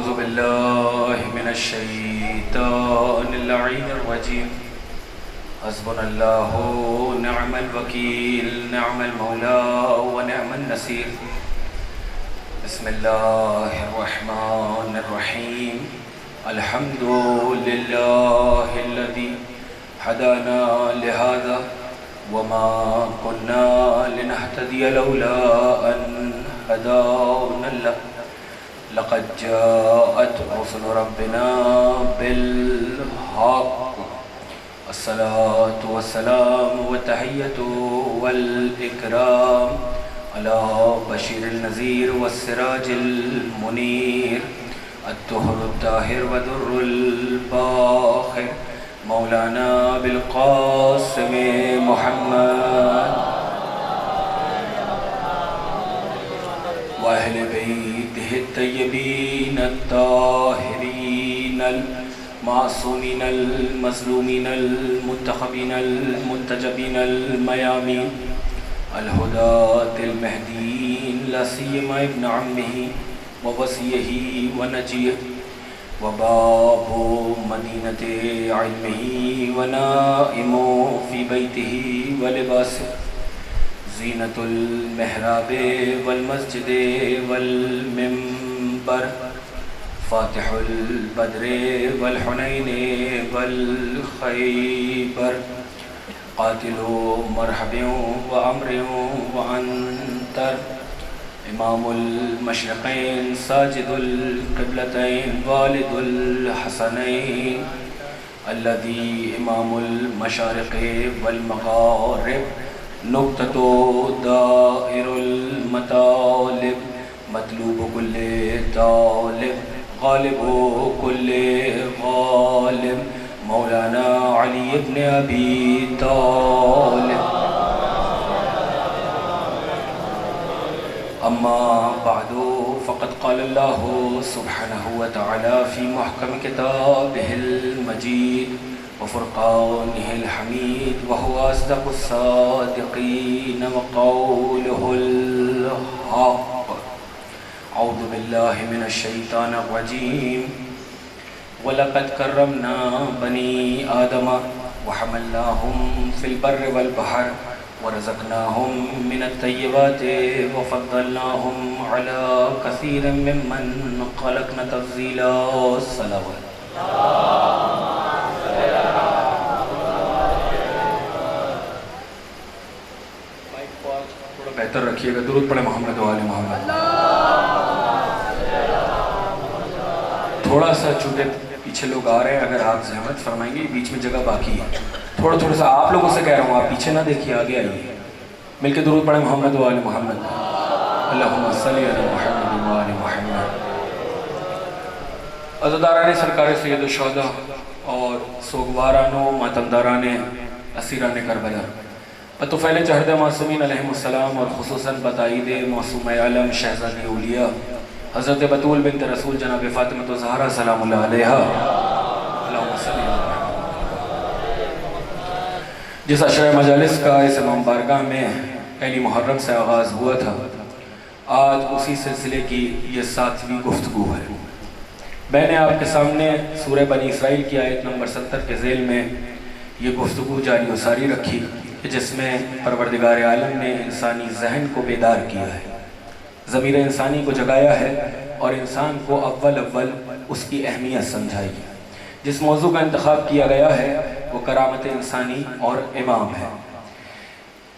अऊज़ु बिल्लाहि मिनश शैतानिर रजीम। हस्बुनल्लाहु निअमल वकील निअमल मौला व निअमन नसीर। बिस्मिल्लाहिर रहमानिर रहीम। अल्हम्दुलिल्लाहिल्लज़ी हदाना लिहाज़ा वमा कुन्ना लिनहतदिया लौला अन हदानल्लाह। लक़द जाअत रुसुलु रब्बिना बिल-हक़्क़। अस्सलातु वस्सलामु व तहिय्यतु वल इकराम अला बशीरिल नज़ीर वस्सिराजिल मुनीर अत्तुहुरुत ताहिर व दुर्रुल बाखिर मौलाना बिल क़ासिम मुहम्मद व अहले बैतिहि तय्यबीन अत्ताहिरीन मासूमीन मज़लूमीन मुंतखबीन मुंतजबीन मयामीन अलहुदातिल महदीन ला सियमा इब्न अम्मिही व वसियही व नजीह व बाबु मदीनते इल्मिही व नाइमु फी बैतिही व लिबासिही ज़ीनतुल महराबे वल मस्जिदे वल मिंबर फ़ातिहुल बद्रे वल हुनैने वल खैबर क़ातिलु मरहबियों व अम्रियों व अंतर इमामुल मशरिक़ैन साजिदुल क़िबलतैन वालिदुल हसनैन अल्लज़ी इमामुल मशारिक़ि वल मग़ारिब नुक़्ततो दाइरुल मतालिब मतलूब कुल्ले तालिब ग़ालिबु कुल्ले ग़ालिब मौलाना अली इब्न अबी तालिब। अम्मा बअदु फ़क़द क़ाल अल्लाहु सुब्हानहु व तआला फ़ी मुहकम किताबिहिल मजीद व फ़ुरक़ानिहिल हमीद व हुवा अस्दक़ुस सादिक़ीन व क़ौलुहुल हक़्क़। अऊज़ु बिल्लाहि मिनश शैतानिर रजीम। व लक़द कर्रमना बनी आदम व हमलनाहुम फ़िल बर्रि वल बहर व रज़क़नाहुम मिनत तय्यबाति व फ़द्दलनाहुम अला कसीरिम मिम्मन ख़लक़ना तफ़ज़ीला। सलावत। थोड़ा बेहतर रखिएगा। दुरूद पढ़े मोहम्मद व आले मोहम्मद। थोड़ा सा चूंकि पीछे लोग आ रहे हैं, अगर आप ज़हमत फरमाएंगे, बीच में जगह बाकी है। थोड़ा सा आप लोगों से कह रहा हूँ, आप पीछे ना देखिए, आगे आइए। मिलके दुरूद पढ़े मोहम्मद व आले मोहम्मद। अल्लाहुम्मा सल्लि अला मुहम्मद व आले मुहम्मद। अज़ादाराने सरकार सैयद शुहदा और सोगवारानो मातमदाराने असीराने करबला बतौफ़ैल चहद मासूमीन अलैहिमुस्सलाम और ख़ुसूसन बताईद मौसूम आलम शहज़ादी औलिया हज़रत बतूल बिन्त रसूल जनाब फ़ातिमा ज़हरा सलामुल्लाह अलैहा। जिस अशरा मजालिस का इस इमाम बारगाह में पहली मुहर्रम से आगाज़ हुआ था, आज उसी सिलसिले की ये 7वीं गुफ्तगू है। मैंने आपके सामने सूरह बनी इसराइल की आयत नंबर 70 के ज़ेल में ये गुफ्तगू जारी व सारी रखी, जिसमें परवरदिगार आलम ने इंसानी जहन को बेदार किया है, ज़मीर इंसानी को जगाया है और इंसान को अव्वल उसकी अहमियत समझाई। जिस मौजू का इंतखाब किया गया है वो करामत इंसानी और इमाम है।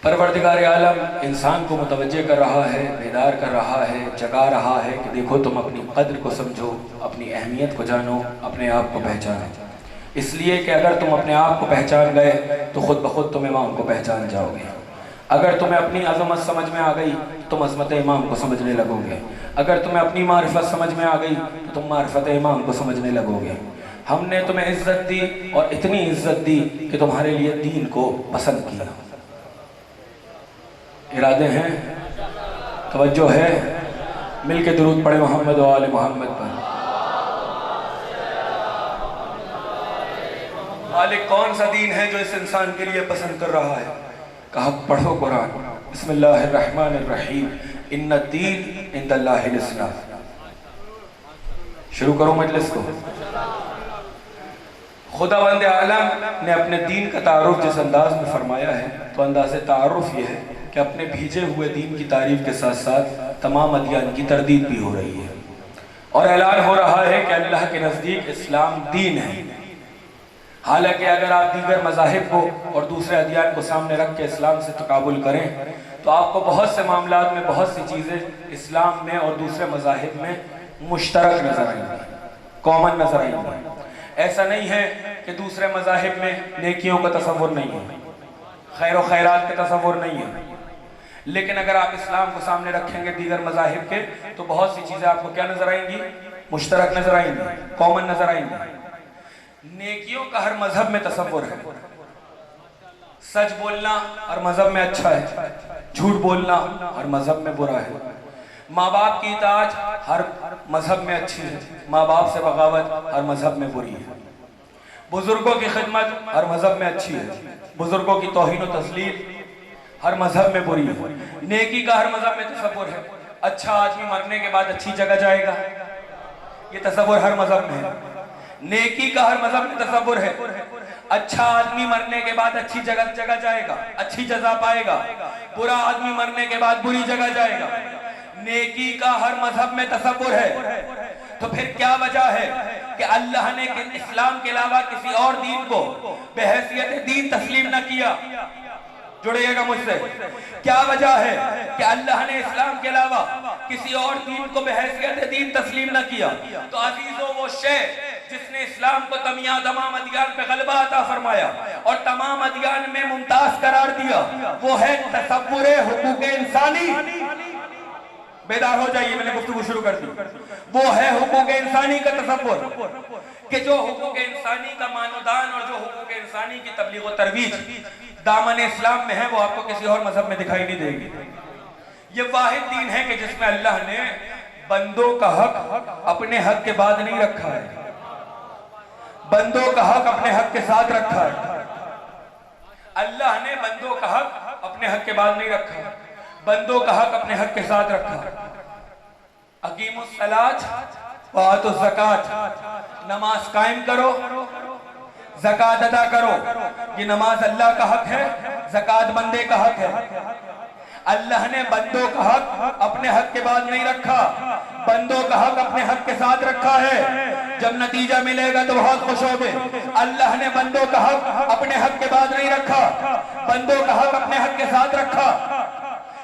परवरदिगार आलम इंसान को मुतवज्जे कर रहा है, बेदार कर रहा है, जगा रहा है कि देखो तुम अपनी कद्र को समझो, अपनी अहमियत को जानो, अपने आप को पहचानो। इसलिए कि अगर तुम अपने आप को पहचान गए तो ख़ुद ब खुद तुम इमाम को पहचान जाओगे। अगर तुम्हें अपनी अज़मत समझ में आ गई तो तुम अज़मत इमाम को समझने लगोगे। अगर तुम्हें अपनी मारिफत समझ में आ गई तो तुम मारिफत इमाम को समझने लगोगे। हमने तुम्हें इज़्ज़त दी और इतनी इज़्ज़त दी कि तुम्हारे लिए दीन को पसंद किया। इरादे हैं, तवज्जो है, मिल के दुरूद पढ़े मोहम्मद व आले मोहम्मद पर। मालिक कौन सा दीन है जो इस इंसान के लिए पसंद कर रहा है? कहा पढ़ो कुरान। बिस्मिल्लाहिर्रहमानिर्रहीम। इन्नद्दीन इंदल्लाहिल इस्लाम। शुरू करो मजलिस को। खुदावंद आलम ने अपने दीन का तारुफ जिस अंदाज में फरमाया है, तो अंदाज़ तारुफ यह है कि अपने भेजे हुए दीन की तारीफ के साथ साथ तमाम अदियान की तरदीद भी हो रही है और ऐलान हो रहा है कि अल्लाह के नज़दीक इस्लाम दीन है। हालांकि अगर आप दीगर मज़ाहिब को और दूसरे अदियान को सामने रख के इस्लाम से तकाबुल करें तो आपको बहुत से मामलात में बहुत सी चीज़ें इस्लाम में और दूसरे मज़ाहिब में मुश्तरक नज़र आएंगी, कॉमन नज़र आएंगी। ऐसा नहीं है कि दूसरे मज़ाहिब में नेकियों का तसव्वुर नहीं है, खैर व खैरात का तसव्वुर नहीं है, लेकिन अगर आप इस्लाम को सामने रखेंगे दीगर मज़ाहिब के तो बहुत सी चीज़ें आपको क्या नज़र आएंगी, मुश्तरक नज़र आएंगी, कॉमन नज़र आएंगी। नेकियों का हर मजहब में तसव्वुर है। सच बोलना हर मजहब में अच्छा है, झूठ बोलना हर मजहब में बुरा है। माँ बाप की इताअत हर मजहब में अच्छी है, माँ बाप से बगावत हर मजहब में बुरी है। बुजुर्गों की खिदमत हर मजहब में अच्छी है, बुजुर्गों की तौहीन व तस्लील हर मजहब में बुरी है। नेकी का हर मजहब में तसव्वुर है। अच्छा आदमी मरने के बाद अच्छी जगह जाएगा, ये तसव्वुर हर मजहब में है। नेकी का हर मजहब में तसव्वुर है। अच्छा आदमी मरने के बाद अच्छी जगह जाएगा, अच्छी जजा पाएगा। बुरा आदमी मरने के बाद बुरी जगह जाएगा। नेकी का हर मजहब में तसव्वुर है। तो फिर क्या वजह है कि अल्लाह ने इस्लाम के अलावा किसी और दीन को बेहैसियत दीन तस्लीम न किया? जुड़िएगा मुझसे। क्या वजह है कि अल्लाह ने इस्लाम के अलावा किसी और दीन को बेहैसियत दीन तस्लीम न किया? तो अजीजों, वो शे जिसने इस्लाम को तमाम अदियान पे गलबा अता फरमाया और तमाम अदियान में मुमताज करार दिया, वो है तसव्वुर हुकूक इंसानी। बेदार हो जाइए, मैंने गुफ्तगू शुरू कर दी। वो है हुकूक इंसानी का तसव्वुर कि जो हुकूक इंसानी का मानोदान और जो हुकूक इंसानी की तबलीग व तरवीज दामन इस्लाम में है, वो आपको किसी और मजहब में दिखाई नहीं देगी। ये वाहिद दीन है कि जिसमें अल्लाह ने बंदों का हक अपने हक के बाद नहीं रखा है, बंदों का हक अपने हक के साथ रखा है। अल्लाह ने बंदों का हक अपने हक के बाद नहीं रखा, बंदों का हक अपने हक के साथ रखा। अकीमुस सलात व आतुज़ ज़कात, नमाज कायम करो, ज़कात अदा करो। ये नमाज अल्लाह का हक है, ज़कात बंदे का हक है। अल्लाह ने बंदों का हक अपने हक के बाद नहीं रखा, बंदों का हक अपने हक के साथ रखा है। जब नतीजा मिलेगा तो बहुत खुश होगे। अल्लाह ने बंदों का हक अपने हक के बाद नहीं रखा, बंदों का हक अपने हक के साथ रखा।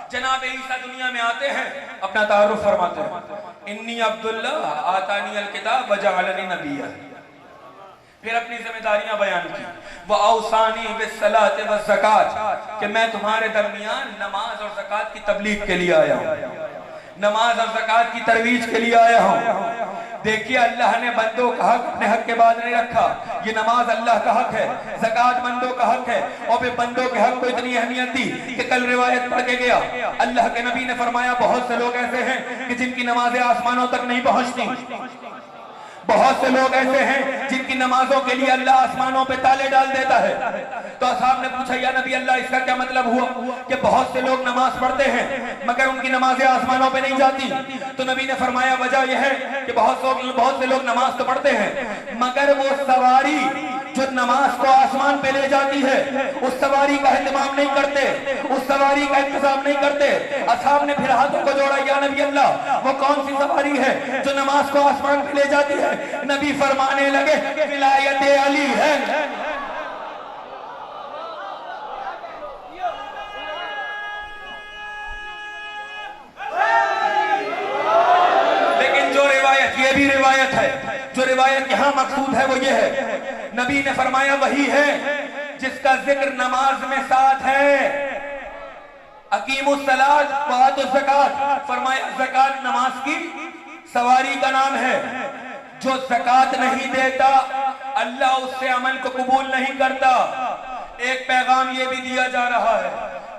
जनाब ईसा दुनिया में आते हैं, अपना तारुफ फरमाते हैं, इन्नी अब्दुल्ला आतानी अल किताब व जअलनी नबिय्या। फिर अपनी जिम्मेदारियां बयान की, व औसानी बिस्सलात व ज़कात, कि मैं तुम्हारे दरमियान नमाज और ज़कात की तबलीग के लिए आया हूँ, नमाज और ज़कात की तरवीज के लिए आया हूँ। देखिए, अल्लाह ने बंदों का हक अपने हक के बाद नहीं रखा। ये नमाज अल्लाह का हक है, ज़कात बंदों का हक है, और फिर बंदों के हक को इतनी अहमियत दी कि कल रिवायत पढ़ के गया, अल्लाह के नबी ने फरमाया बहुत से लोग ऐसे हैं कि जिनकी नमाजें आसमानों तक नहीं पहुंचती। बहुत से लोग ऐसे हैं जिनकी नमाजों के लिए अल्लाह आसमानों पे ताले डाल देता है। तो साहब ने पूछा, या नबी अल्लाह, इसका क्या मतलब हुआ कि बहुत से लोग नमाज पढ़ते हैं मगर उनकी नमाजें आसमानों पे नहीं जाती? तो नबी ने फरमाया, वजह यह है कि बहुत से लोग नमाज तो पढ़ते हैं मगर वो सवारी जो नमाज को आसमान पे ले जाती है, उस सवारी का इंतजाम नहीं करते, उस सवारी का इंतजाम नहीं करते। असहाब ने फिर हाथों को जोड़ा, या नबी अल्लाह, वो कौन सी सवारी है जो नमाज को आसमान पे ले जाती है? नबी फरमाने लगे, विलायत अली है। लेकिन जो रिवायत, ये भी रिवायत है, जो रिवायत यहाँ मकसूद है वो ये है, नबी ने फरमाया वही है जिसका जिक्र नमाज में साथ है। अकीमुस सलात व आतुज़ ज़कात, फरमाया ज़कात नमाज की सवारी का नाम है। जो ज़कात नहीं देता अल्लाह उससे अमल को कबूल नहीं करता। एक पैगाम ये भी दिया जा रहा है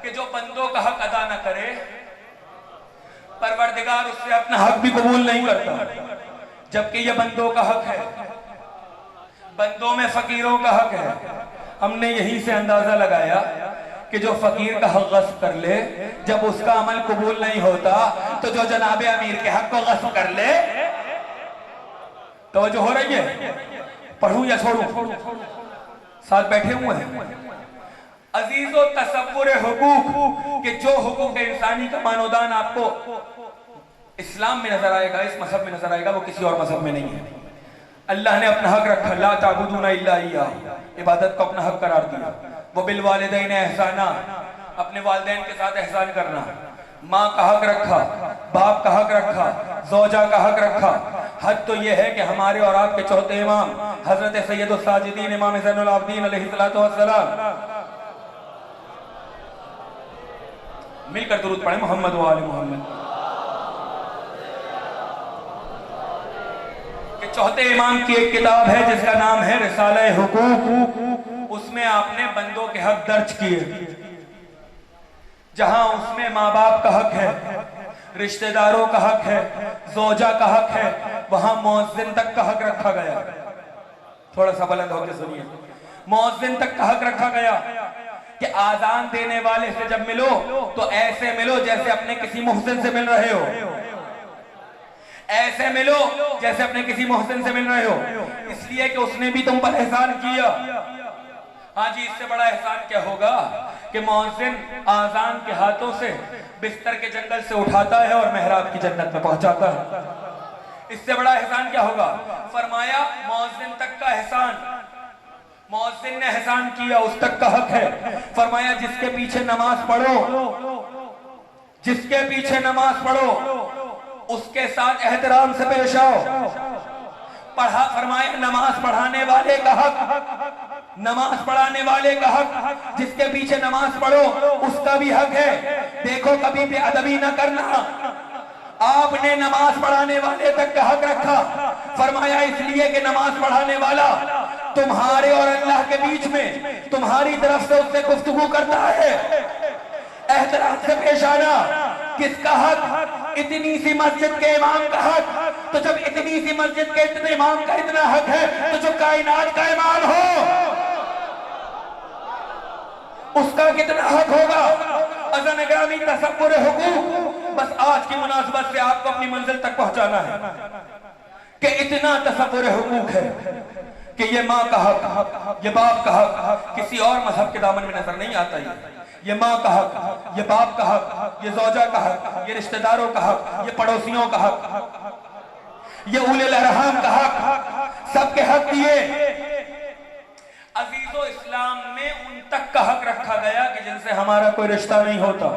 कि जो बंदों का हक अदा न करे, परवरदिगार उससे अपना हक भी कबूल नहीं करता, जबकि ये बंदों का हक है। बंदों में फकीरों का हक है। हमने यहीं से अंदाजा लगाया कि जो फकीर का हक गस्ब कर ले, जब उसका अमल कबूल नहीं होता, तो जो जनाबे अमीर के हक को गस्ब कर ले, तवज्जो हो रही है? पढ़ूं या छोड़ूं? साथ बैठे हुए हैं अजीजो, तसव्वुर हुकूक के जो हुकूक इंसानी का मानोदान आपको इस्लाम में नजर आएगा, इस मजहब में नजर आएगा, वो किसी और मजहब में नहीं है। अल्लाह ने अपना हक रखा, ला ताबुदूना इल्ला इय्याह, इबादत को अपना हक करार दिया। वो बिल वालिदैन एहसाना, अपने वालिदैन के साथ एहसान करना। माँ का हक रखा, बाप का हक रखा, ज़ौजा का हक रखा। हद तो ये है कि हमारे और आपके चौथे इमाम हजरत सैयदुस साजिदीन इमाम ज़ैनुल आबिदीन अलैहिस्सलातु वस्सलाम, मिलकर दुरूद पढ़े मोहम्मद व आले मोहम्मद। कि चौथे इमाम की एक किताब है जिसका नाम है रिसाला हुकूक। उसमें आपने बंदों के हक दर्ज किए, जहां उसमें माँ बाप का हक है, रिश्तेदारों का हक है, ज़ौजा का हक है, वहां मुअज्जिन तक का हक रखा गया। थोड़ा सा बुलंद होकर सुनिए, मुअज्जिन तक का हक रखा गया कि आजान देने वाले से जब मिलो तो ऐसे मिलो जैसे अपने किसी मुहसिन से मिल रहे हो, ऐसे मिलो जैसे अपने किसी मुहसिन से मिल रहे हो, इसलिए कि उसने भी तुम पर एहसान किया। हाँ जी, इससे बड़ा एहसान क्या होगा कि मुअज्जिन आजान के हाथों से बिस्तर के जंगल से उठाता है और मेहराब की जन्नत में पहुंचाता है। इससे बड़ा एहसान क्या होगा? फरमाया मुअज्जिन तक का एहसान, मुअज्जिन ने एहसान किया, उस तक का हक है। फरमाया जिसके पीछे नमाज पढ़ो, जिसके पीछे नमाज पढ़ो उसके साथ एहतराम से पेश आओ। पढ़ा, फरमाया नमाज पढ़ाने वाले का हक, नमाज पढ़ाने वाले का हक, जिसके पीछे नमाज पढ़ो उसका भी हक है। देखो कभी बेअदबी न करना, आपने नमाज पढ़ाने वाले तक का हक रखा। फरमाया इसलिए कि नमाज पढ़ाने वाला तुम्हारे और अल्लाह के बीच में तुम्हारी तरफ से उससे गुफ्तगू करता है। एहतराम से पेश आना, किसका हक? इतनी सी मस्जिद के इमाम का हक। तो जब इतनी सी मस्जिद के इतने इमाम का इतना हक है तो जो कायनात का इमाम हो उसका कितना हक होगा? अज़न ग्रामी तसव्वुर हुकूक, बस आज की मुनासबत से आपको अपनी मंजिल तक पहुंचाना है कि इतना तसव्वुर हुकूक है कि ये माँ का हक, ये बाप का हक किसी और मजहब के दामन में नजर नहीं आता। ये माँ का हक, ये बाप का हक, ये ज़ौजा का हक, ये रिश्तेदारों का हक, ये पड़ोसियों का हक, ये उलिल अरहम का हक, सबके हक दिए। अजीजो, इस्लाम में उन तक का हक रखा गया कि जिनसे हमारा कोई रिश्ता नहीं होता।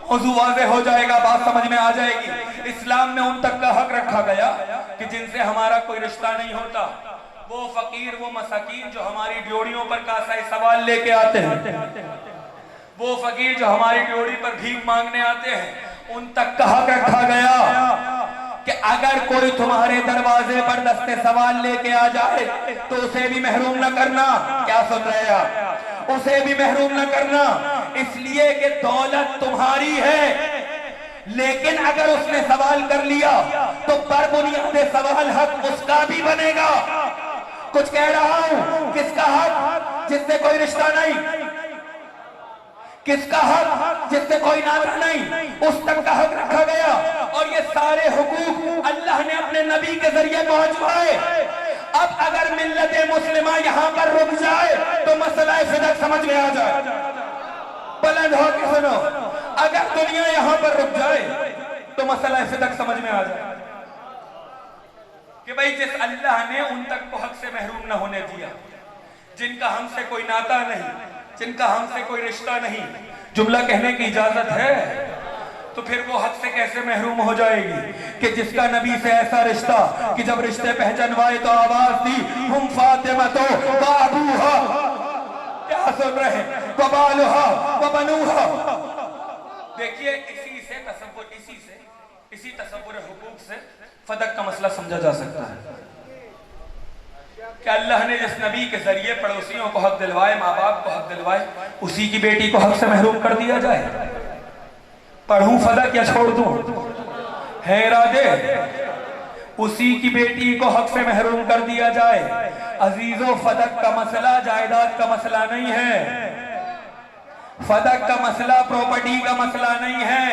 मौजू वाज़ेह हो जाएगा, बात समझ में आ जाएगी। इस्लाम में उन तक का हक रखा गया कि जिनसे हमारा कोई रिश्ता नहीं होता। वो फकीर, वो मसाकीन जो हमारी ड्योड़ियों पर कासाए सवाल लेके आते हैं, वो फकीर जो हमारी ड्योड़ी पर भीख मांगने आते हैं, उन तक का हक रखा गया कि अगर कोई तुम्हारे दरवाजे पर दस्ते सवाल लेके आ जाए तो उसे भी महरूम न करना। क्या सुन रहे आप? उसे भी महरूम न करना, इसलिए कि दौलत तुम्हारी है, लेकिन अगर उसने सवाल कर लिया तो पर बुनियादे सवाल हक उसका भी बनेगा। कुछ कह रहा हूं, किसका हक? जिससे कोई रिश्ता नहीं। किसका हक? जिससे कोई नाता नहीं, उस तक का हक रखा गया। और ये सारे हुकूक अल्लाह ने अपने नबी के जरिए पहुंचवाए। अब अगर मिल्लत मुस्लिमा यहां पर रुक जाए तो मसला फिदक समझ में आ जाए। बुलंद होकर सुनो, अगर दुनिया यहां पर रुक जाए तो मसला फिदक समझ में आ जाए कि भाई जिस अल्लाह ने उन तक को हक से महरूम न होने दिया, जिनका हमसे कोई नाता नहीं, जिनका हमसे कोई रिश्ता नहीं, जुमला कहने की इजाजत है, तो फिर वो हक से कैसे महरूम हो जाएगी कि जिसका नबी से ऐसा रिश्ता कि जब रिश्ते पहचानवाए तो आवाज दी हम फातिमा तो बाबूहा। क्या सुन रहे हैं? वबालुहा वबनूहा। देखिए, इसी तसव्वुर हुकूक से फदक का मसला समझा जा सकता है कि अल्लाह ने जिस नबी के जरिए पड़ोसियों को हक दिलवाए, माँ बाप को हक दिलवाए, उसी की बेटी को हक से महरूम कर दिया जाए। पढ़ूं फदक या छोड़ दूं? है इरादे उसी की बेटी को हक से महरूम कर दिया जाए। अजीजों, फदक का मसला जायदाद का मसला नहीं है, फदक का मसला प्रॉपर्टी का मसला नहीं है।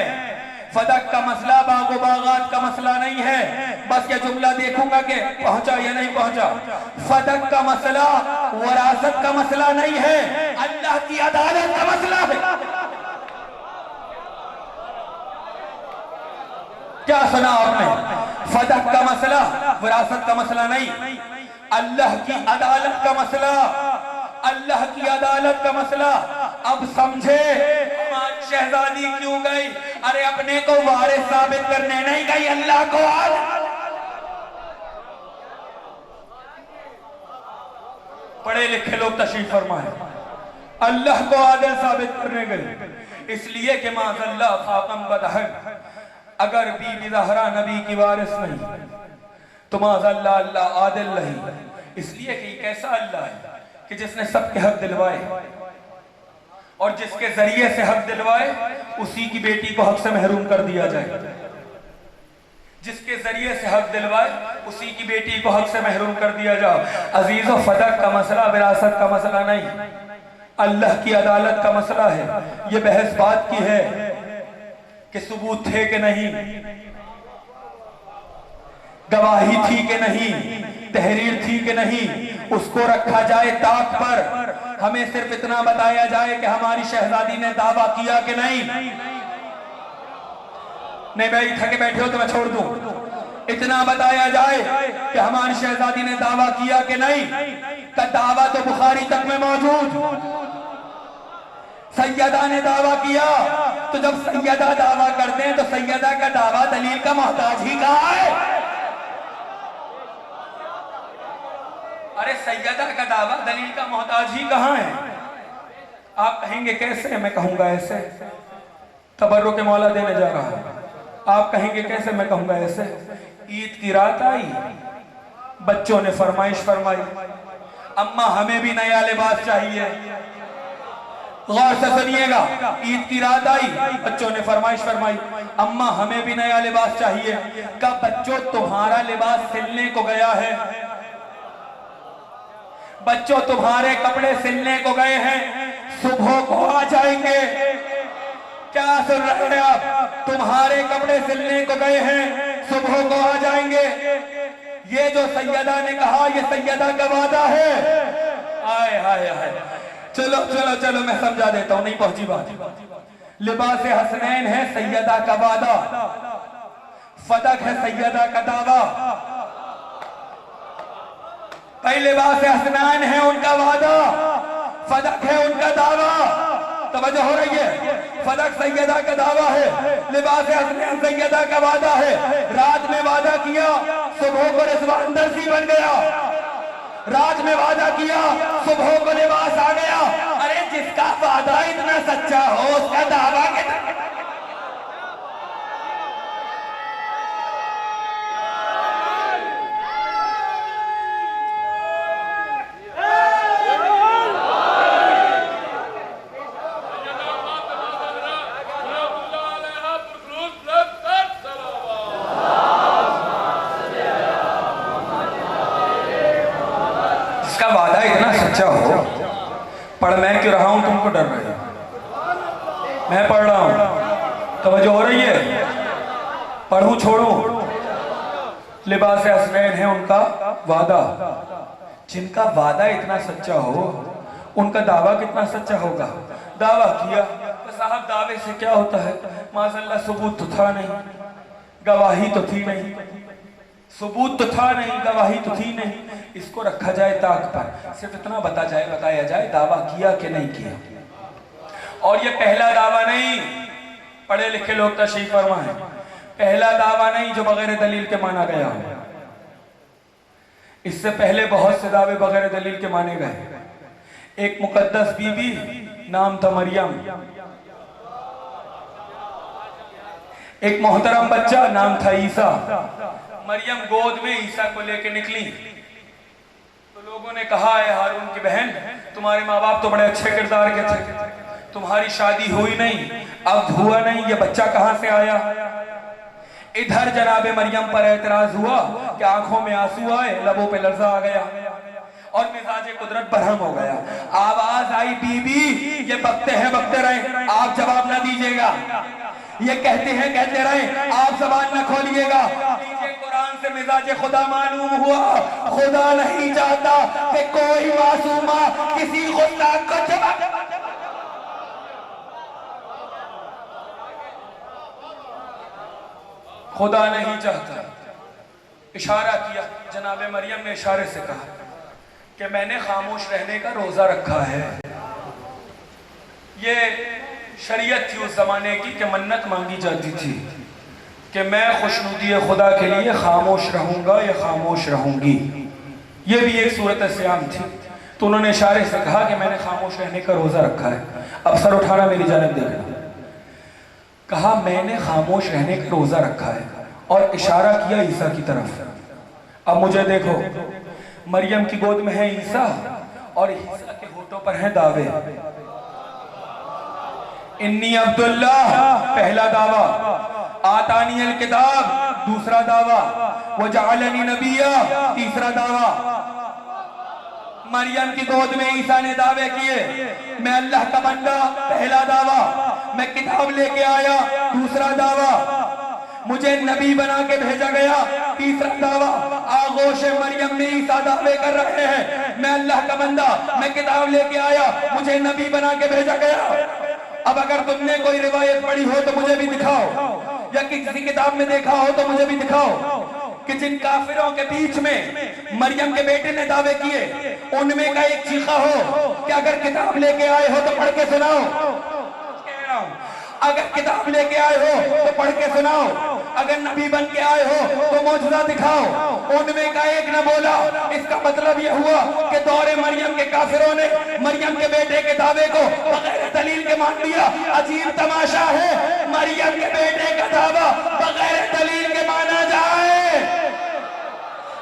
फदक का मसला बागो बागात का मसला नहीं है। बस ये जुमला देखूंगा कि पहुंचा या नहीं पहुंचा। फदक का मसला वरासत का मसला नहीं है, अल्लाह की अदालत का मसला है। क्या सुना आपने? फदक का मसला वरासत का मसला नहीं, अल्लाह की अदालत का मसला, अल्लाह की अदालत का मसला। अब समझे हमारी शहजादी क्यों गई? अरे अपने को वारिस साबित करने नहीं गई, अल्लाह को पढ़े लिखे लोग तशरीफ फरमाए, अल्लाह को आदिल साबित करने गए। इसलिए कि माज़अल्लाह खातम बदहक, अगर बीबी ज़हरा नबी की वारिस नहीं तो माज़अल्लाह अल्लाह आदिल नहीं। इसलिए कि कैसा अल्लाह है कि जिसने सबके हक दिलवाए और जिसके जरिए से हक दिलवाए उसी की बेटी को हक से महरूम कर दिया जाए। जिसके जरिए से हक दिलवाए उसी की बेटी को हक से महरूम कर दिया जाए। अजीजो, फदक का मसला विरासत का मसला नहीं, अल्लाह की अदालत का मसला है। ये बहस बात की है कि सबूत थे कि नहीं, गवाही थी कि नहीं, तहरीर थी कि नहीं, उसको रखा जाए ताक पर। हमें सिर्फ इतना बताया जाए कि हमारी शहजादी ने दावा किया कि नहीं। नहीं भाई, थके बैठे हो तो मैं छोड़ दूं। इतना बताया जाए कि हमारी शहजादी ने दावा किया कि नहीं। का दावा तो बुखारी तक में मौजूद। सैयदा ने दावा किया, तो जब सैयदा दावा करते हैं तो सैयदा का दावा दलील का मोहताज ही कहाँ है? अरे सैयदा का दावा दलील का मोहताज ही कहाँ है? आप कहेंगे कैसे? मैं कहूंगा ऐसे। तबर्रुक के मौला देने जा रहा है। आप कहेंगे कैसे? मैं कहूंगा ऐसे। ईद की रात आई, बच्चों ने फरमाइश फरमाई, अम्मा हमें भी नया लिबास चाहिए। गौर से सुनिएगा, ईद की रात आई, बच्चों ने फरमाइश फरमाई, अम्मा हमें भी नया लिबास चाहिए। कब बच्चों तुम्हारा लिबास सिलने को गया है, बच्चों तुम्हारे कपड़े सिलने को गए हैं, सुबह को आ जाएंगे। क्या सुन रहे हैं आप? तुम्हारे कपड़े सिलने को गए हैं, सुबह को आ जाएंगे। ये जो सैयदा ने कहा, ये सैयदा का वादा है। आए हाय हाय, चलो चलो चलो मैं समझा देता हूं, नहीं पहुंची बात। लिबास हसनैन है सैयदा का वादा, फदक है सैयदा का दावा। पहले लिबास हसनैन है उनका वादा, फदक है उनका दावा। तवज्जो हो रही है? फदक सैयदा का दावा है, लिबास हसनैन सैयदा का वादा है। रात में वादा किया, सुबह को रिजवान दर्जी बन गया। रात में वादा किया, सुबह को लिबास आ गया। अरे जिसका वादा इतना सच्चा हो उसका दावा कितना। वादा इतना सच्चा हो, पढ़ मैं क्यों रहा हूं, तुमको डर रहे हो? मैं पढ़ रहा हूं, तवज्जो हो रही है? पढ़ूं छोड़ूं? लिबास हसनैन है उनका वादा। जिनका वादा इतना सच्चा हो उनका दावा कितना सच्चा होगा? दावा किया तो साहब दावे से क्या होता है? माज़अल्लाह सबूत तो था नहीं, गवाही तो थी नहीं, सबूत तो था नहीं, गवाही तो थी नहीं, इसको रखा जाए ताक पर। सिर्फ इतना बताया जाए दावा किया कि नहीं किया। और ये पहला दावा नहीं, पढ़े लिखे लोग तशरीफ फरमा है, पहला दावा नहीं जो बगैर दलील के माना गया हो। इससे पहले बहुत से दावे बगैर दलील के माने गए। एक मुकद्दस बीबी, नाम था मरियम। एक मोहतरम बच्चा, नाम था ईसा। मरियम गोद में ईसा को लेके निकली तो लोगों ने कहा, है हारून की बहन, तुम्हारे माँ बाप तो बड़े अच्छे किरदार के थे, तुम्हारी शादी हुई नहीं, अब हुआ नहीं, ये बच्चा कहां से आया? इधर जनाबे मरियम पर एतराज हुआ कि आंखों में आंसू आए, लबों पे लर्जा आ गया और मिजाज कुदरत बरहम हो गया। आवाज आई, बीबी ये बकते हैं बकते रहे, आप जवाब ना दीजिएगा। ये कहते हैं, कहते रहे, आप ज़बान न खोलिएगा। कुरान से मिजाज खुदा मालूम हुआ। खुदा नहीं चाहता कि कोई मासूमा किसी गुस्ताख को जवाब। खुदा नहीं चाहता। इशारा किया, जनाबे मरियम ने इशारे से कहा कि मैंने खामोश रहने का रोजा रखा है। ये शरीयत थी उस जमाने की कि मन्नत मांगी जाती थी कि मैं खुशनुदी खुदा के लिए खामोश रहूंगा या खामोश रहूंगी। ये भी एक सूरत सियाम थी। तो उन्होंने इशारे से कहा कि मैंने खामोश रहने का रोजा रखा है। अब सर उठाना मेरी जानिब देखना। कहा मैंने खामोश रहने का रोजा रखा है और इशारा किया ईसा की तरफ। अब मुझे देखो, मरियम की गोद में है ईसा और ईसा के होठों पर हैं दावे। इन्नी अब्दुल्लाह पहला दावा, आतानी अल किताब दूसरा दावा, वजअलनी नबिया तीसरा दावा। मरियम की गोद में ईसा ने दावे किए, मैं अल्लाह का बंदा पहला दावा, मैं किताब लेके आया दूसरा दावा, मुझे नबी बना के भेजा गया तीसरा दावा। आगोश मरियम में ईसा दावे कर रहे हैं, मैं अल्लाह का बंदा, मैं किताब लेके आया, मुझे नबी बना के भेजा गया। अब अगर तुमने कोई रिवायत पढ़ी हो तो मुझे भी दिखाओ, या किसी किताब में देखा हो तो मुझे भी दिखाओ कि जिन काफिरों के बीच में मरियम के बेटे ने दावे किए, उनमें का एक चीखा हो कि अगर किताब लेके आए हो तो पढ़ के सुनाओ। अगर किताब लेके आए हो तो पढ़ के सुनाओ, अगर नबी बन के आए हो तो मौजूदा दिखाओ। उनमें का एक न बोला। इसका मतलब यह हुआ कि दौरे मरियम के काफिरों ने मरियम के बेटे के दावे को बगैर दलील के मान लिया। अजीब तमाशा है, मरियम के बेटे का दावा बगैर दलील के माना जाए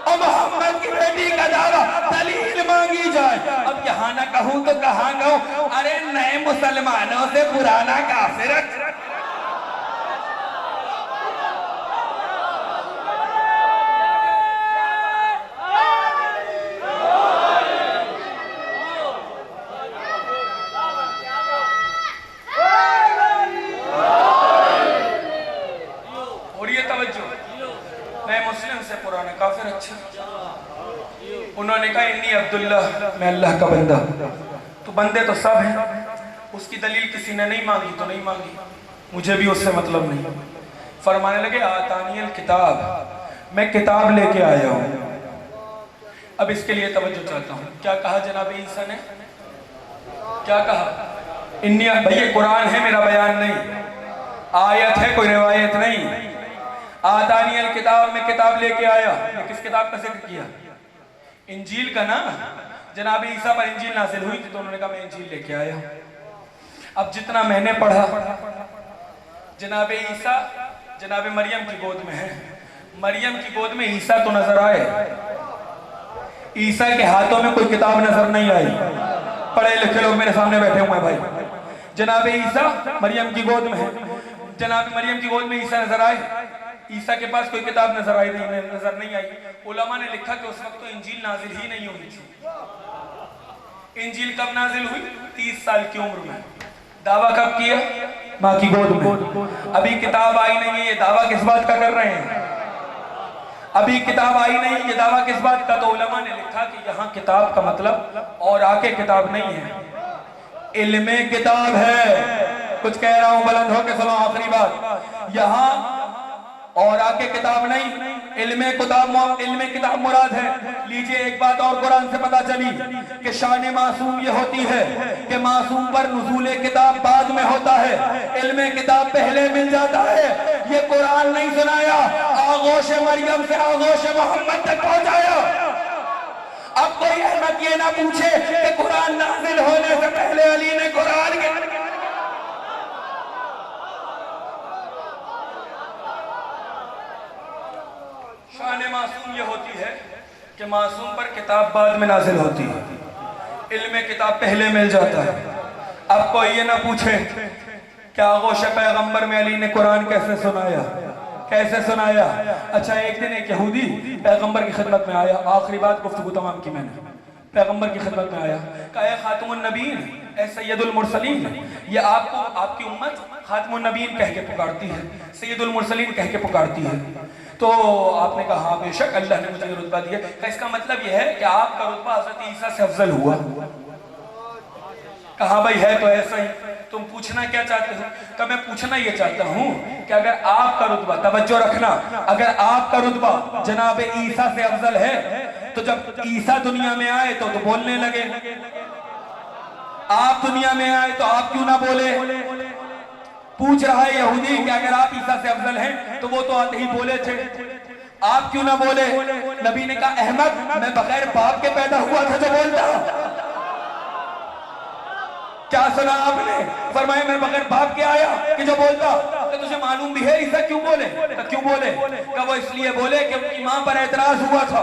और मोहम्मद की बेटी का दावा दलील मांगी जाए। अब यहाँ ना कहूँ तो कहाँ कहूँ? अरे नए मुसलमानों से पुराना काफिर। और ये तवज्जो, नए मुस्लिम से पुराना काफिर। अच्छा, उन्होंने कहा इन्नी अब्दुल्ला, मैं अल्लाह का बंदा। तो बंदे तो सब हैं, उसकी दलील किसी ने नहीं मांगी तो नहीं मांगी, मुझे भी उससे मतलब नहीं। फरमाने लगे आतानी अल किताब, मैं किताब लेके आया हूँ। अब इसके लिए तवज्जो चाहता हूँ, क्या कहा जनाब ईसा ने? क्या कहा? इन्नी, भैया कुरान है, मेरा बयान नहीं, आयत है, कोई रिवायत नहीं। आतानी अल किताब, में किताब लेके आया। किस किताब का जिक्र किया? इंजील का ना। जनाब ईसा पर इंजील नाज़िल हुई थी तो उन्होंने कहा मैं इंजील लेके आया। अब जितना मैंने पढ़ा, जनाब ईसा जनाब मरियम की गोद में है। मरियम की गोद में ईसा तो नजर आए, ईसा के हाथों में कोई किताब नजर नहीं आई। पढ़े लिखे लोग मेरे सामने बैठे हुए हैं भाई। जनाब ईसा मरियम की गोद में है, जनाब मरियम की गोद में ईसा नजर आए। ईसा के पास कोई किताब नजर नहीं आई। उलमा ने लिखा कि उस वक्त तो इंजील नाजिल ही नहीं हुई थी। इंजील कब नाजिल हुई? 30 साल की उम्र में। दावा कब किया? माँ की गोद में। अभी किताब आई नहीं है, ये दावा किस बात का कर रहे हैं? अभी किताब आई नहीं, ये दावा किस बात का? तो उलमा ने लिखा कि यहाँ किताब का मतलब और आके किताब नहीं है, इल्मे किताब है। कुछ कह रहा हूं, बुलंद होकर सुनो आखिरी बात। यहाँ और आके किताब नहीं, इल्मे किताब मुराद है। लीजिए एक बात और कुरान से पता चली कि शान मासूम ये होती है कि मासूम पर नुज़ूल किताब बाद में होता है, इल्मे किताब पहले मिल जाता है। ये कुरान नहीं सुनाया, आगोश मरियम से आगोश मोहम्मद तक पहुंचाया। अब कोई अहमद ये ना पूछे कि कुरान नाजिल होने से पहले अली ने कुरान के शान मासूम ये होती है कि मासूम पर किताब बाद में नाजिल होती है, इल्म किताब पहले मिल जाता है। अब कोई ये ना पूछे कि आगोश पैगंबर में अली ने कुरान कैसे सुनाया, कैसे सुनाया। अच्छा, एक दिन एक यहूदी पैगंबर की खिदमत में आया। आखिरी बात गुफ्तगू तमाम की मैंने, पैगंबर की खिदमत में आया, कहा खातमुन नबीन, ए सैयदुल मुरसलीन, ये आपको आपकी उम्मत खातमुन नबीन कह के पुकारती है, सैयदुल मुरसलीन कह के पुकारती है। तो आपने कहा हाँ बेशक अल्लाह ने मुझे रुतबा दिया। इसका मतलब यह है कि आपका रुतबा हज़रत ईसा से अफजल हुआ। कहा भाई है तो ऐसा ही, तुम पूछना क्या चाहते हो? तो मैं पूछना ये चाहता हूँ कि अगर आपका रुतबा, तवज्जो रखना, अगर आपका रुतबा जनाब ईसा से अफजल है तो जब ईसा दुनिया में आए तो बोलने लगे, आप दुनिया में आए तो आप क्यों ना बोले? पूछ रहा है यहूदी कि अगर आप ईसा से अफजल हैं तो वो तो आते ही बोले थे, आप क्यों ना बोले? नबी ने कहा अहमद, मैं बगैर बाप के पैदा हुआ था जो बोलता। क्या सुना आपने? फरमाया मैं बगैर बाप के आया कि जो बोलता। तो तुझे मालूम भी है ईसा क्यों बोले? तो क्यों बोले? क्या वो इसलिए बोले कि उनकी मां पर एतराज हुआ था,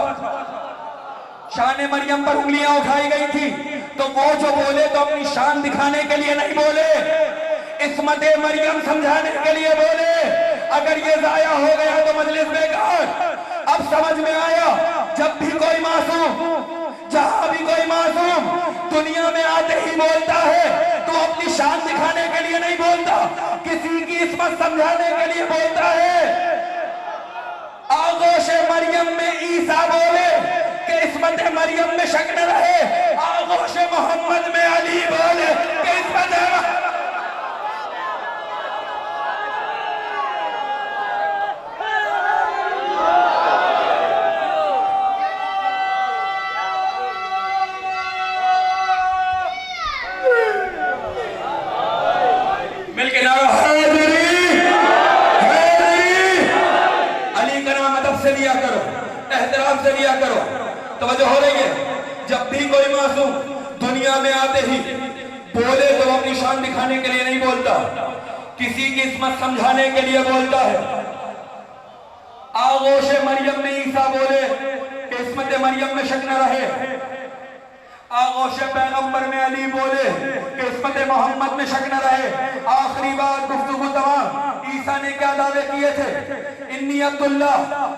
शान मरियम पर उंगलियां उठाई गई थी, तो वो जो बोले तो अपनी शान दिखाने के लिए नहीं बोले, इस्मत मरियम समझाने के लिए बोले। अगर ये जाया हो गया तो मजलिस बेकार। अब समझ में आया, जब भी कोई मासूम, जहां भी कोई मासूम दुनिया में आते ही बोलता है तो अपनी शान दिखाने के लिए नहीं बोलता, किसी की इस्मत समझाने के लिए बोलता है। आगोश मरियम में ईसा बोले कि इस्मत मरियम में शक न रहे, आगोश मोहम्मद में अली बोले कि इस्मत से लिया करो। तवज्जो हो रही है? जब भी कोई मासूम दुनिया में आते ही बोले तो अपनी शान दिखाने के लिए नहीं बोलता, किसी की इस्मत समझाने के लिए बोलता है। आगोश मरियम में ईसा बोले कि इस्मत मरियम में शक न रहे, आगोश पैगंबर में अली बोले कि इस्मत मोहम्मद में शक न रहे। आखिरी बात गुफ्तगू तमाम। ईसा ने क्या दावे किए थे? इन्नी अब्दुल्लाह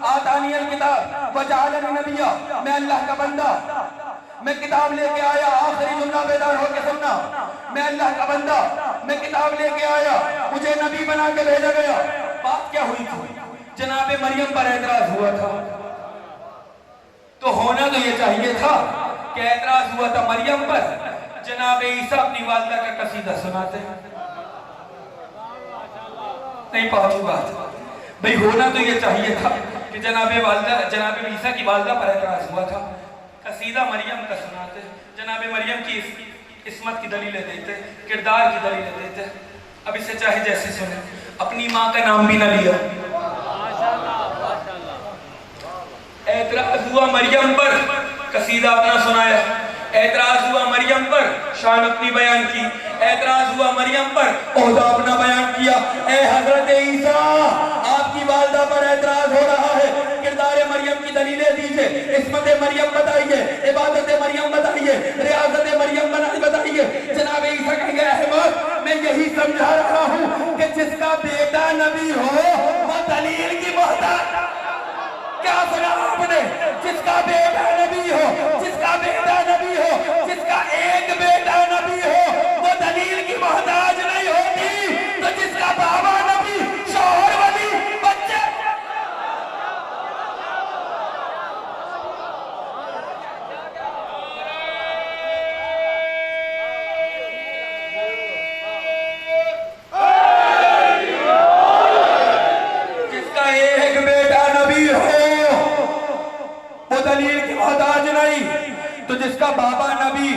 आतानियल किताब वजअलनी नबिया, मैं अल्लाह का बंदा, मैं किताब लेके आया। आखिरी जुमला बेदार होकर सुनना, मैं अल्लाह का बंदा, मैं किताब लेके आया, मुझे नबी बना के भेजा गया। बात क्या हुई थी? जनाबे मरियम पर एतराज हुआ था, तो होना तो ये चाहिए था कि एतराज हुआ था मरियम पर, जनाबे ईसा अपनी वालिदा का कसीदा सुनाते। नहीं पहुंची बात भाई, होना तो ये चाहिए था कि जनाबे ईसा की वालिदा पर एतराज हुआ था, कसीदा मरियम का सुनाते, जनाबे मरियम की इस्मत की दलीलें देते, किरदार की दलीलें देते। अब इसे चाहे जैसे सुने, अपनी माँ का नाम भी ना लिया। एतराज हुआ मरियम पर, कसीदा अपना सुनाया। एतराज हुआ मरियम पर, शान अपनी बयान की। एतराज हुआ मरियम पर, ओहदा अपना बयान किया। ए हजरत ईसा, आपकी वालिदा पर एतराज हो रहा है, किरदार मरियम की दलीलें दीजिए, इस्मत मरियम बताइए, इबादत मरियम बताइए, रियाजत मरियम बताइए। जनाब ईसा कहेंगे अहमद, मैं यही समझा रहा हूँ कि जिसका बेटा नबी हो वो दलील की मोहताज। क्या सुना आपने? जिसका बेटा नबी हो, जिसका बेटा नबी हो, जिसका एक बेटा नबी हो, वो दलील की मोहताज नहीं होती। तो जिसका बाबा नबी, शौहर वली, बच्चे जिसका एक बेटा नबी हो वो दलील की मोहताज नहीं। तो जिसका बाबा नबी,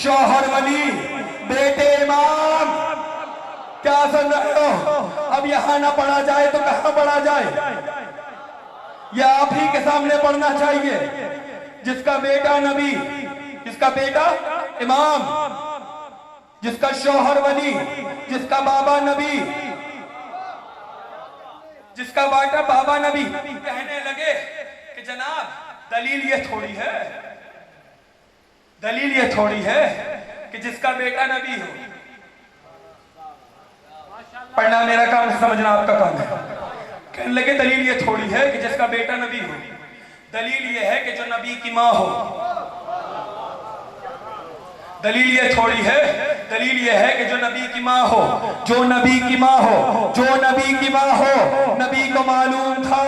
शौहर वली, बेटे इमाम, क्या सुन रहे हो? अब यहां ना पढ़ा जाए तो कहां पढ़ा जाए? या आप ही के सामने पढ़ना चाहिए। जिसका बेटा नबी, जिसका बेटा इमाम, जिसका शौहर वली, जिसका बाबा नबी, जिसका बेटा बाबा नबी। कहने लगे कि जनाब दलील ये थोड़ी है, दलील ये थोड़ी है कि जिसका बेटा नबी हो। पढ़ना मेरा काम है, समझना आपका काम है। कहने लगे दलील ये थोड़ी है कि जिसका बेटा नबी हो, दलील ये है कि जो नबी की माँ हो। दलील ये थोड़ी है, दलील ये है कि जो नबी की माँ हो, जो नबी की माँ हो, जो नबी की माँ हो, नबी को मालूम था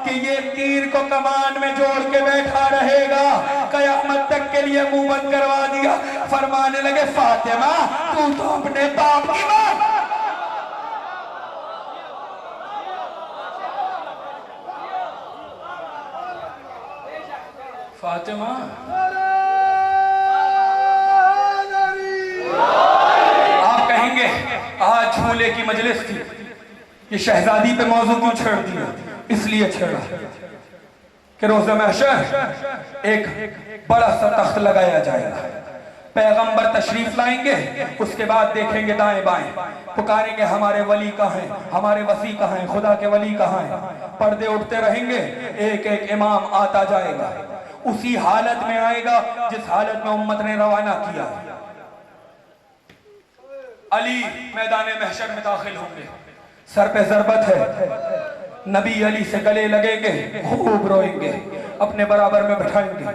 कि ये तीर को कमान में जोड़ के बैठा रहेगा, कयामत तक के लिए मुंह बंद करवा दिया। फरमाने लगे फातिमा तू तो अपने बाप की माँ। फातिमा आप कहेंगे आज झूले की मजलिस थी, ये शहजादी पे मौजू क्यों छेड़ दिया? इसलिए छेड़ा कि रोज़े महशर एक बड़ा सा तख्त लगाया जाएगा, पैगंबर तशरीफ लाएंगे, उसके बाद देखेंगे दाएं बाएं, पुकारेंगे हमारे वली कहाँ हैं, हमारे वसी कहाँ हैं, खुदा के वली कहाँ हैं। पर्दे उठते रहेंगे, एक एक इमाम आता जाएगा, उसी हालत में आएगा जिस हालत में उम्मत ने रवाना किया। अली मैदान महशर में दाखिल होंगे, सर पे ज़रबत है, नबी अली से गले लगेंगे, खूब रोएंगे, अपने बराबर में बैठाएंगे,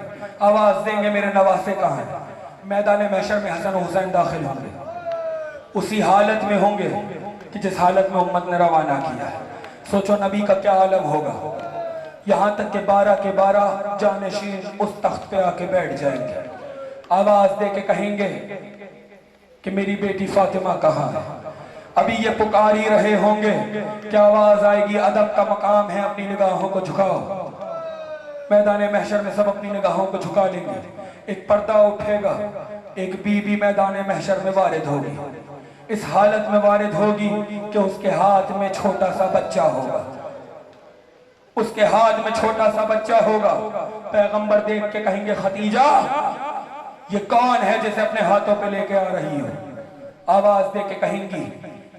आवाज देंगे मेरे नवासे कहाँ हैं। मैदान महशर में हसन हुसैन दाखिल होंगे, उसी हालत में होंगे कि जिस हालत में उम्मत ने रवाना किया है। सोचो नबी का क्या आलम होगा। यहाँ तक के 12 के 12 जानशीन उस तख्त पे आके बैठ जाएंगे, आवाज दे के कहेंगे कि मेरी बेटी फातिमा कहाँ है। अभी ये पुकार ही रहे होंगे, क्या आवाज आएगी, अदब का मकाम है, अपनी निगाहों को झुकाओ। मैदान महशर में सब अपनी निगाहों को झुका लेंगे, एक पर्दा उठेगा, एक बीबी मैदान महशर में वारिद होगी। इस हालत में वारिद होगी कि उसके हाथ में छोटा सा बच्चा होगा, उसके हाथ में छोटा सा बच्चा होगा। पैगंबर देख के कहेंगे खदीजा ये कौन है जिसे अपने हाथों पे लेके आ रही हो। आवाज दे के कहेंगी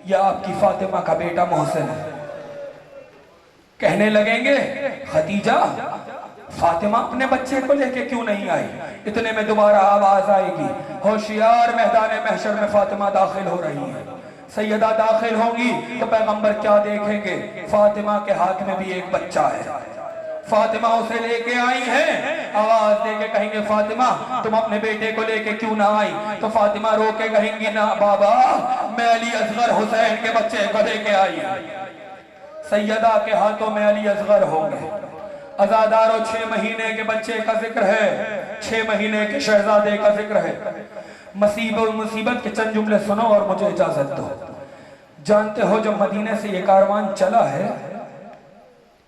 ये आपकी फातिमा का बेटा मोहसिन है। कहने लगेंगे खदीजा फातिमा अपने बच्चे को लेके क्यों नहीं आई। इतने में दोबारा आवाज आएगी होशियार मैदान महशर में फातिमा दाखिल हो रही है। सैयदा दाखिल होंगी तो पैगंबर क्या देखेंगे, फातिमा के हाथ में भी एक बच्चा है, फातिमा उसे लेके आई है। आवाज देके कहेंगे फातिमा तुम अपने बेटे को लेके क्यों ना आई। तो फातिमा रो के कहेंगी ना बाबा मैं अली असगर हुसैन के बच्चे को लेके आई। सैयदा के हाथों में अली असगर होंगे। अजादारों 6 महीने के बच्चे का जिक्र है, 6 महीने के शहजादे का जिक्र है। मुसीबत के चंद जुमले सुनो और मुझे इजाजत दो। जानते हो जब मदीने से ये कारवान चला है,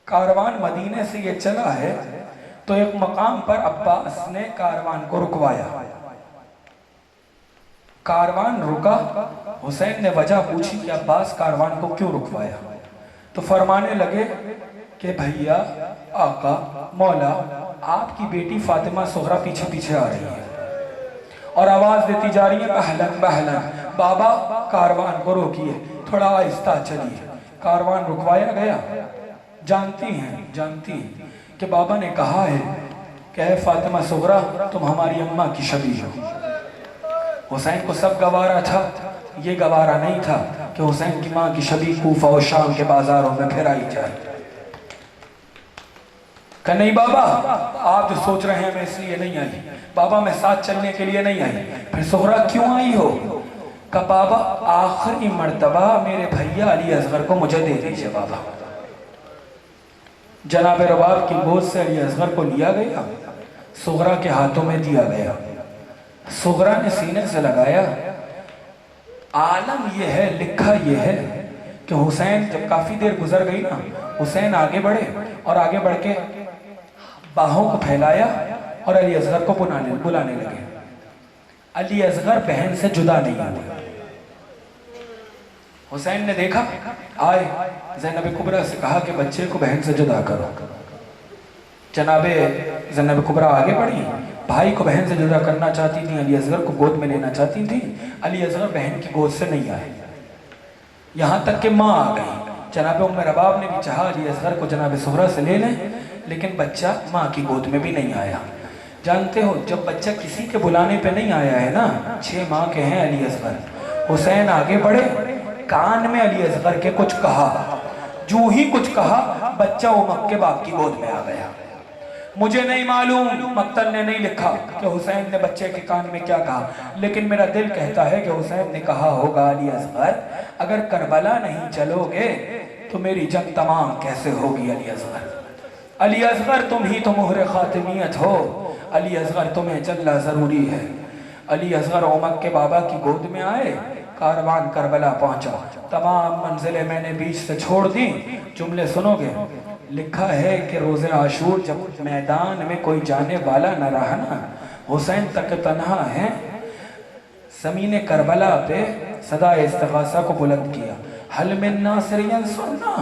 कारवान मदीने से ये चला है तो एक मकाम पर अब्बास ने कारवान को रुकवाया। कारवान रुका, हुसैन ने वजह पूछी कि अब्बास कारवान को क्यों रुकवाया। तो फरमाने लगे कि भैया आका मौला आपकी बेटी फातिमा सुहरा पीछे पीछे आ रही है और आवाज देती जा रही है बहलन बहलन। बाबा कारवान को रोकिए, थोड़ा आहिस्ता चलिए। कारवान रुकवाया गया। जानती हैं कि बाबा ने कहा है कि फातिमा सुगरा तुम हमारी अम्मा की शबी हो। हुसैन को सब गवारा था, ये गवारा नहीं था कि हुसैन की माँ की शबी कूफा और शाम के बाजारों में फिराई जाए। कहा नहीं बाबा आप जो सोच रहे हैं मैं इसलिए नहीं आई, बाबा मैं साथ चलने के लिए नहीं आई। फिर सुगरा क्यों आई हो। कहा बाबा आखिरी मर्तबा मेरे भैया अली असगर को मुझे दे दीजिए बाबा। जनाब रबाब की गोद से अली असगर को लिया गया, सुगरा के हाथों में दिया गया। सुगरा ने सीने से लगाया। आलम यह है, लिखा यह है कि हुसैन जब काफी देर गुजर गई ना, हुसैन आगे बढ़े और आगे बढ़ के बाहों को फैलाया और अली असगर को बुलाने लगे। अली असगर बहन से जुदा नहीं हुए। हुसैन ने देखा आए, ज़ैनब कुबरा से कहा कि बच्चे को बहन से जुदा करो। जनाबे ज़ैनब कुबरा आगे बढ़ी, भाई को बहन से जुदा करना चाहती थी, अली असगर को गोद में लेना चाहती थी। अली असगर बहन की गोद से नहीं आए, यहाँ तक कि माँ आ गई। जनाब उम्मे रबाब ने भी चाहा अली असगर को जनाब सुहरा से ले लें, लेकिन बच्चा माँ की गोद में भी नहीं आया। जानते हो जब बच्चा किसी के बुलाने पे नहीं आया है ना, 6 माह के हैं अली असगर, हुसैन आगे बढ़े, कान में अली असगर के कुछ कहा, जो ही कुछ कहा बच्चा उमक के बाप की गोद में आ गया। मुझे नहीं मालूम मक्तल ने नहीं लिखा कि हुसैन ने बच्चे के कान में क्या कहा, लेकिन मेरा दिल कहता है कि हुसैन ने कहा होगा, अली असगर अगर करबला नहीं चलोगे तो मेरी जंग तमाम कैसे होगी। अली असगर, अली असगर तुम ही तो मोहर खातिमियत हो। अली असगर तुम्हें चलना ज़रूरी है। अली असगर उमर के बाबा की गोद में आए, कारवान करबला पहुंचा, तमाम मंजिलें मैंने बीच से छोड़ दी। जुमले सुनोगे, लिखा है कि रोज़े आशूर जब मैदान में कोई जाने वाला न रहा ना, हुसैन तक तन्हा है, ज़मीन करबला पे सदा इस्तिग़ासा को बुलंद किया, हल मिन नासिरियन सुनना,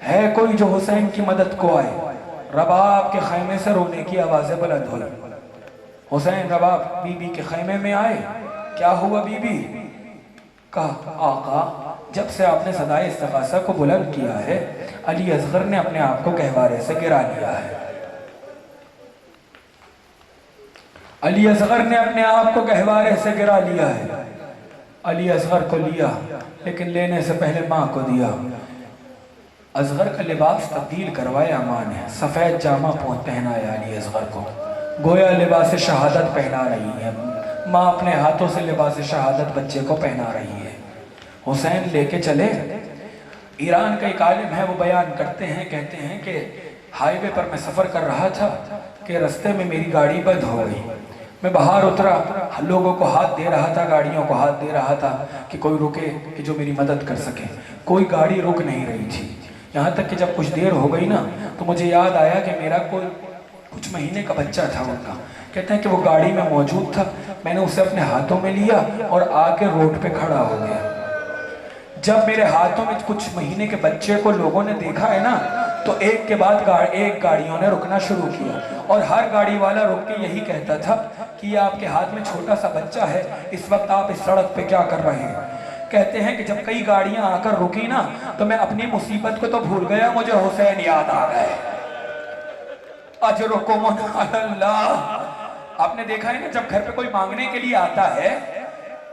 है कोई जो हुसैन की मदद को आए। रबाब के खैमे से रोने की आवाज़ें बुलंद हुई। हुसैन रबाब बीबी के खैमे में आए। क्या हुआ बीबी? कहा आका, जब से आपने सदाए इस्तिग़ासा को बुलंद किया है, अली असगर ने अपने आप को गहवारे से गिरा लिया है। अली असगर ने अपने आप को गहवारे से गिरा लिया है। अली असगर को लिया, लेकिन लेने से पहले माँ को दिया। असगर का लिबास तब्दील करवाया माँ ने, सफ़ेद जामा पहनाया अली असगर को, गोया लिबास शहादत पहना रही है माँ, अपने हाथों से लिबास शहादत बच्चे को पहना रही है। हुसैन लेके चले। ईरान का एक आलिम है, वो बयान करते हैं, कहते हैं कि हाईवे पर मैं सफ़र कर रहा था कि रास्ते में मेरी गाड़ी बंद हो गई। मैं बाहर उतरा, लोगों को हाथ दे रहा था, गाड़ियों को हाथ दे रहा था कि कोई रुके कि जो मेरी मदद कर सके। कोई गाड़ी रुक नहीं रही थी। यहाँ तक कि जब कुछ देर हो गई ना, तो मुझे याद आया कि मेरा कोई कुछ महीने का बच्चा था उनका। कहते हैं कि वो गाड़ी में मौजूद था। मैंने उसे अपने हाथों में लिया और आके रोड पे खड़ा हो गया। जब मेरे हाथों में कुछ महीने के बच्चे को लोगों ने देखा है ना, तो एक के बाद एक गाड़ियों ने रुकना शुरू किया, और हर गाड़ी वाला रुक के यही कहता था कि ये आपके हाथ में छोटा सा बच्चा है, इस वक्त आप इस सड़क पे क्या कर रहे हैं। कहते हैं कि जब कई गाड़ियां आकर रुकी ना, तो मैं अपनी मुसीबत को तो भूल गया, मुझे हुसैन याद आ गए। अजरुकुम अल्लाह। आपने देखा है ना, जब घर पे कोई मांगने के लिए आता है,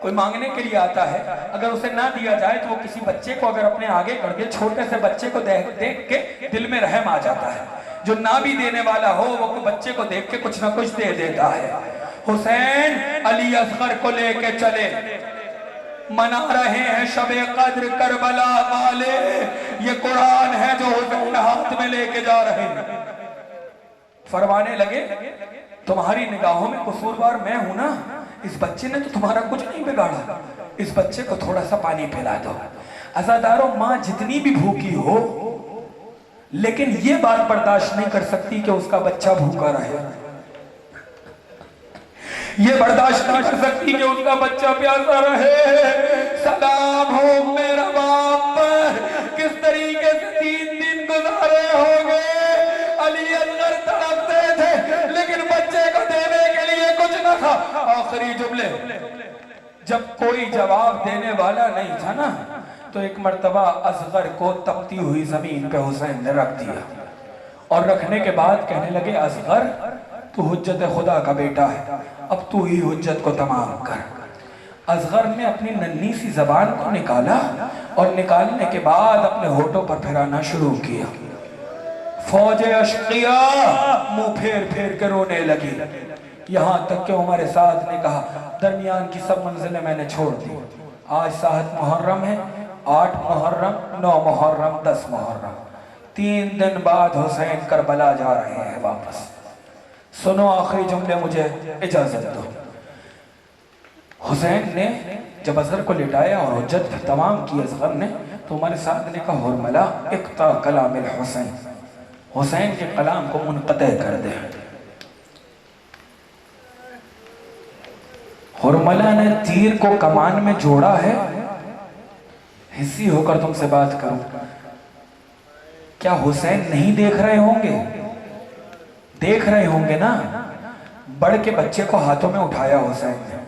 कोई मांगने के लिए आता है, अगर उसे ना दिया जाए तो वो किसी बच्चे को अगर अपने आगे कर दे, छोटे से बच्चे को देख के दिल में रहम आ जाता है। जो ना भी देने वाला हो, वो बच्चे को देख के कुछ ना कुछ दे देता है। हुसैन अली असगर को लेके चले, मना रहे हैं शबे कद्र करबला वाले। ये कुरान है जो हुसैन हाथ में लेके जा रहे हैं। फरमाने लगे, तुम्हारी निगाहों में कसूरवार मैं हूं ना, इस बच्चे ने तो तुम्हारा कुछ नहीं बिगाड़ा, इस बच्चे को थोड़ा सा पानी पिला दो। अज़ादारों, माँ जितनी भी भूखी हो, लेकिन ये बात बर्दाश्त नहीं कर सकती कि उसका बच्चा भूखा रहे। ये बर्दाश्त नहीं कर सकती कि उसका बच्चा प्यासा रहे। सलाम हो मेरा बाप पर, किस तरीके से 3 दिन गुजारे होंगे। अली असगर तड़पते थे, लेकिन बच्चे को देने के लिए कुछ न था। आखिरी जुमले, जब कोई जवाब देने वाला नहीं था ना, तो एक मर्तबा असगर को तपती हुई जमीन पे हुसैन ने रख दिया, और रखने के बाद कहने लगे, असगर तू हुज्जत खुदा का बेटा है, अब तू ही हुज्जत को तमाम कर। असगर ने अपनी नन्ही सी जबान को निकाला, और निकालने के बाद अपने होठों पर फिराना शुरू किया। फौजे अशकिया मुंह फेर फेर के रोने लगी। यहाँ तक कि उमर साद ने कहा, दरमियान की सब मंजिलें मैंने छोड़ दी। आज 7 मुहर्रम है, 8 मुहर्रम, 9 मुहर्रम, 10 मुहर्रम, 3 दिन बाद हुसैन करबला जा रहे हैं वापस। सुनो आखिरी जुमले, मुझे इजाजत दो। हुसैन ने जब असगर को लिटाया और हुज्जत तमाम की असगर ने, तो उमर साद ने कहा, हुरमला इक्ता कलामिल हुसैन, हुसैन के कलाम को मुनक़ते कर दे। हुरमला ने तीर को कमान में जोड़ा है। हिस्सी होकर तुमसे बात करूं, क्या हुसैन नहीं देख रहे होंगे? देख रहे होंगे ना। बढ़ के बच्चे को हाथों में उठाया हुसैन ने,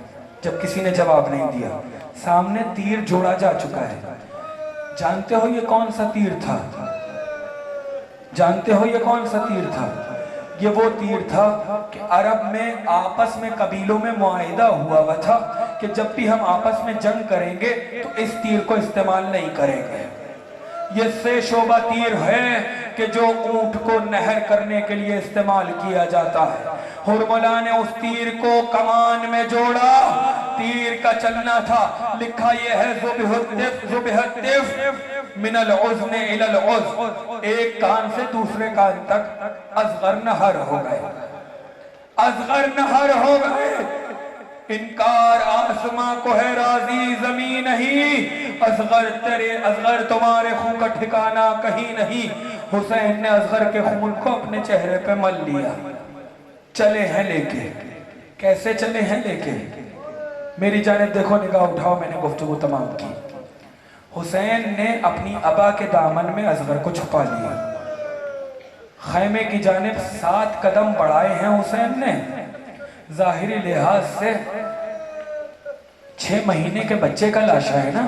जब किसी ने जवाब नहीं दिया। सामने तीर जोड़ा जा चुका है। जानते हो ये कौन सा तीर था? जानते हो ये कौन सा तीर था? ये वो तीर था कि अरब में आपस में कबीलों में मुआहिदा हुआ था कि जब भी हम आपस में जंग करेंगे तो इस तीर को इस्तेमाल नहीं करेंगे। ये से शोभा तीर है कि जो ऊंट को नहर करने के लिए इस्तेमाल किया जाता है। हुरमुला ने उस तीर को कमान में जोड़ा, तीर का चलना था, लिखा यह है जुबिहत्तिफ मिनल उज़्न इलल उज़्न, एक कान से दूसरे कान तक असगर नहर हो गए, असगर नहर हो गए। इनकार आसमां को है राजी जमीन नहीं, असगर तेरे असगर तुम्हारे खून का ठिकाना कहीं नहीं। हुसैन ने असगर के खून को अपने चेहरे पे मल लिया, चले हैं लेके। कैसे चले हैं लेके? मेरी जानिब देखो, निगाह उठाओ, मैंने गुफ्तगू तमाम की। हुसैन ने अपनी अबा के दामन में असगर को छुपा लिया, खैमे की जानिब 7 कदम बढ़ाए हैं हुसैन ने। जाहिरी लिहाज से 6 महीने के बच्चे का लाशा है ना,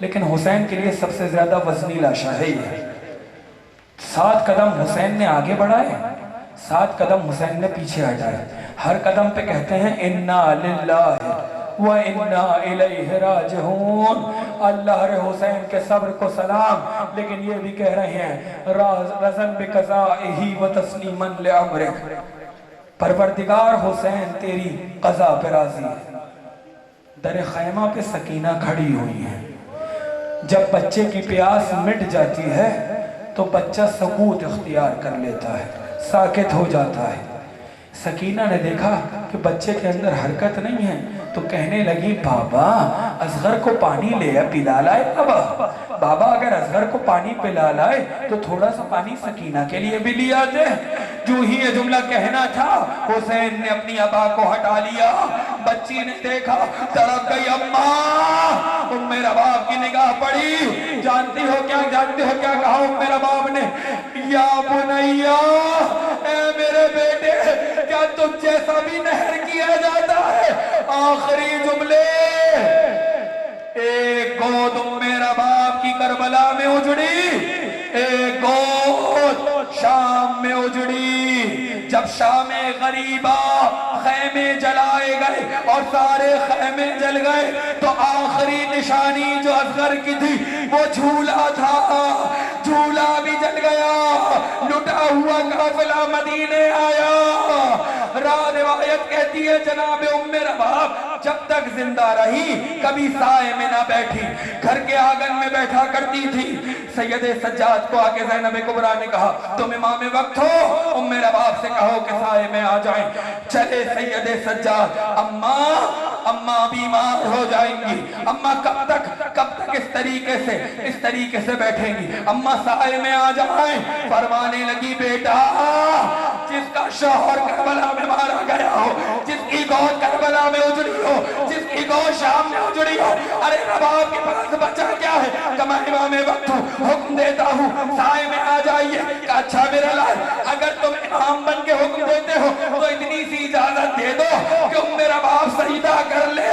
लेकिन हुसैन के लिए सबसे ज्यादा वजनी लाशा है ये। 7 कदम हुसैन ने आगे बढ़ाए, 7 कदम हुसैन ने पीछे हटाए। हर कदम पे कहते हैं इन्ना लिल्लाहि व इन्ना इलैहि राजिऊन, अल्लाह रे हुसैन के सब्र को सलाम। लेकिन ये भी कह रहे हैं रज़न बिक़ज़ाइही व तस्लीमन लिअम्रिक, परवरदिगार हुसैन तेरी कज़ा पे राजी है। दर खैमा पे सकीना खड़ी हुई है। जब बच्चे की प्यास मिट जाती है तो बच्चा सकूत इख्तियार कर लेता है, साकित हो जाता है। सकीना ने देखा कि बच्चे के अंदर हरकत नहीं है, तो कहने लगी बाबा असगर को पानी ले पिला लाए। बाबा अगर असगर को पानी पिला लाए तो थोड़ा सा पानी सकीना के लिए भी लिया दे। जो ही ये जुमला कहना था, हुसैन ने अपनी अबा को हटा लिया। बच्ची ने देखा, तड़प गई। अम्मा, मेरा बाप की निगाह पड़ी। जानती हो क्या कहा मेरा बाप ने? या बुनैया, ए मेरे बेटे, क्या तुझ जैसा भी नहर किया जाता है? आखिरी जुमले। एक गोद मेरा बाप की करबला में उजड़ी, एक गोद शाम में उजड़ी। जब शाम गरीबा खैमे जलाए गए और सारे खैमे जल गए, तो आखिरी निशानी जो असगर की थी वो झूला था, झूला भी जल गया। लुटा हुआ काफिला मदीने आया। रिवायत कहती है जनाब उम्मे रबाब जब तक जिंदा रही कभी साए में ना बैठी, घर के आंगन में बैठा करती थी। सैयद सज्जाद को आके ज़ैनब कुबरा ने कहा, तुम इमाम वक्त हो, उम्मे रबाब से कहो कि साए में आ जाएं। चले सैयद सज्जाद। अम्मा बीमार हो जाएंगी। अम्मा कब तक इस तरीके से बैठेंगी? अम्मा साए में आ जाएं। फरमाने लगी, बेटा, जिसका शौहर करबला में मारा गया हो, जिसकी गौर करबला में उजड़ी हो, जिसकी गौर शाम में उजड़ी हो, अरे रबाब के पास बचा क्या है? कमा इमाम वक्त हूँ, हुक्म देता हूँ साए में आ जाइए। अच्छा मेरा लाल, अगर तुम इमाम बन के हुक्म देते हो तो इतनी सी इजाजत दे दो कि उम्मे रबाब सजदा कर ले।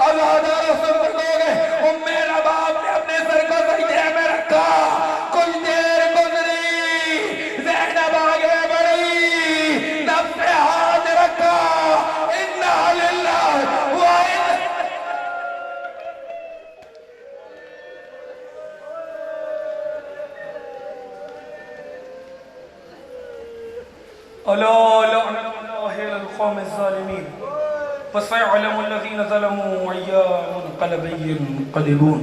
अज़ादार सुन लोगे, उम्मे रबाब ने अपने सर को सजदे में रखा। कुछ देर गुजरी, ज़ैनब आगे बढ़ी, नब पे हाथ रखा। इन्ना लिल्लाहि व इन्ना अला लअनतुल्लाहि अलल क़ौमिज़ ज़ालिमीन व सयअलमुल लज़ीना ज़लमू अय्या मुनक़लिबिन यन्क़लिबून।